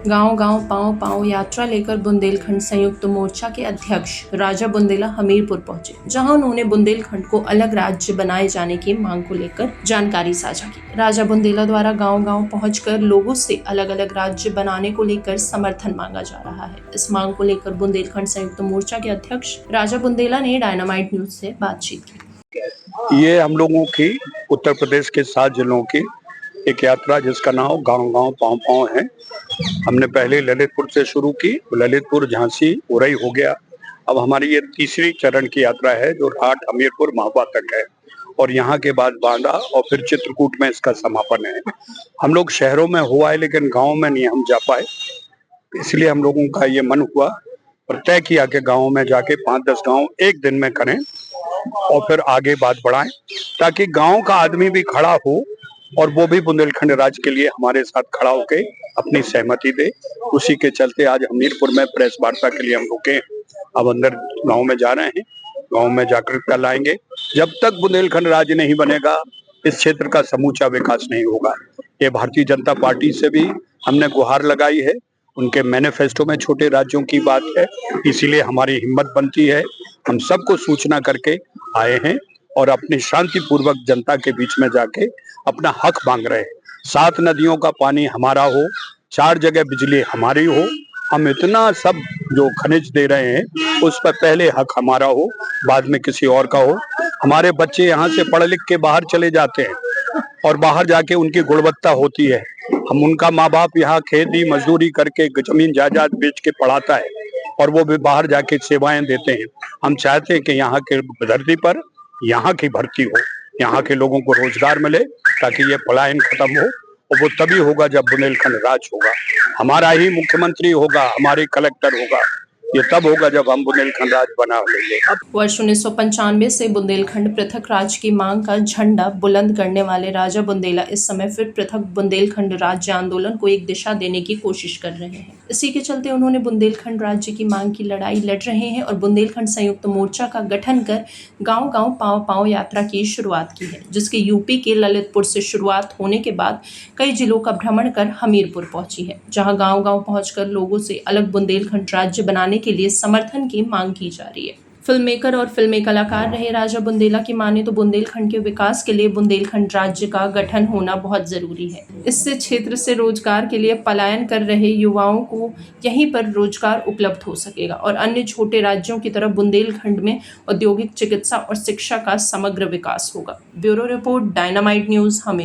गांव-गांव पांव-पांव यात्रा लेकर बुंदेलखंड संयुक्त मोर्चा के अध्यक्ष राजा बुंदेला हमीरपुर पहुंचे, जहां उन्होंने बुंदेलखंड को अलग राज्य बनाए जाने की मांग को लेकर जानकारी साझा की। राजा बुंदेला द्वारा गांव-गांव पहुंचकर लोगों से अलग-अलग राज्य बनाने को लेकर समर्थन मांगा जा रहा है। इस मांग को लेकर बुंदेलखंड संयुक्त मोर्चा के अध्यक्ष राजा बुंदेला ने डायनामाइट न्यूज से बातचीत की। ये हम लोगों की उत्तर प्रदेश के 7 जिलों की एक यात्रा जिसका नाम गांव-गांव पांव-पांव है। हमने पहले ललितपुर से शुरू की, ललितपुर, झांसी, उरई हो गया। अब हमारी ये तीसरी चरण की यात्रा है जो राठ, हमीरपुर, महोबा तक है और यहाँ के बाद बांदा और फिर चित्रकूट में इसका समापन है। हम लोग शहरों में हुआ है लेकिन गाँव में नहीं हम जा पाए, इसलिए हम लोगों का ये मन हुआ और तय किया कि गाँव में जाके 5-10 गाँव एक दिन में करें और फिर आगे बात बढ़ाएं, ताकि गांव का आदमी भी खड़ा हो और वो भी बुंदेलखंड राज्य के लिए हमारे साथ खड़ा होके अपनी सहमति दे। उसी के चलते आज हमीरपुर में प्रेस वार्ता के लिए हम रुके। अब अंदर गांव में जा रहे हैं, गांव में जाकर कल आएंगे। जब तक बुंदेलखंड राज्य नहीं बनेगा इस क्षेत्र का समूचा विकास नहीं होगा। ये भारतीय जनता पार्टी से भी हमने गुहार लगाई है, उनके मैनिफेस्टो में छोटे राज्यों की बात है, इसीलिए हमारी हिम्मत बनती है। हम सबको सूचना करके आए हैं और अपनी शांतिपूर्वक जनता के बीच में जाके अपना हक मांग रहे हैं। 7 नदियों का पानी हमारा हो, 4 जगह बिजली हमारी हो, हम इतना सब जो खनिज दे रहे हैं उस पर पहले हक हमारा हो, बाद में किसी और का हो। हमारे बच्चे यहाँ से पढ़ लिख के बाहर चले जाते हैं और बाहर जाके उनकी गुणवत्ता होती है। हम उनका माँ बाप यहाँ खेती मजदूरी करके जमीन जायदाद बेच के पढ़ाता है और वो भी बाहर जाके सेवाएं देते हैं। हम चाहते हैं कि यहाँ के धरती पर यहाँ की भर्ती हो, यहाँ के लोगों को रोजगार मिले, ताकि ये पलायन खत्म हो। और वो तभी होगा जब बुंदेलखंड राज होगा, हमारा ही मुख्यमंत्री होगा, हमारे कलेक्टर होगा। ये तब होगा जब हम बुंदेलखंड राज बना लेंगे। वर्ष 1995 से बुंदेलखंड पृथक राज्य की मांग का झंडा बुलंद करने वाले राजा बुंदेला इस समय फिर पृथक बुंदेलखंड राज्य आंदोलन को एक दिशा देने की कोशिश कर रहे हैं। इसी के चलते उन्होंने बुंदेलखंड राज्य की मांग की लड़ाई लड़ रहे हैं और बुंदेलखंड संयुक्त मोर्चा का गठन कर गांव-गांव पांव-पांव यात्रा की शुरुआत की है, जिसके यूपी के ललितपुर से शुरुआत होने के बाद कई जिलों का भ्रमण कर हमीरपुर पहुंची है, जहां गांव-गांव पहुंचकर लोगों से अलग बुंदेलखंड राज्य बनाने के लिए समर्थन की मांग की जा रही है। फिल्म मेकर और फिल्मी कलाकार रहे राजा बुंदेला की माने तो बुंदेलखंड के विकास के लिए बुंदेलखंड राज्य का गठन होना बहुत जरूरी है। इससे क्षेत्र से रोजगार के लिए पलायन कर रहे युवाओं को यहीं पर रोजगार उपलब्ध हो सकेगा और अन्य छोटे राज्यों की तरह बुंदेलखंड में औद्योगिक, चिकित्सा और शिक्षा का समग्र विकास होगा। Bureau report, dynamite news, Hamirpur.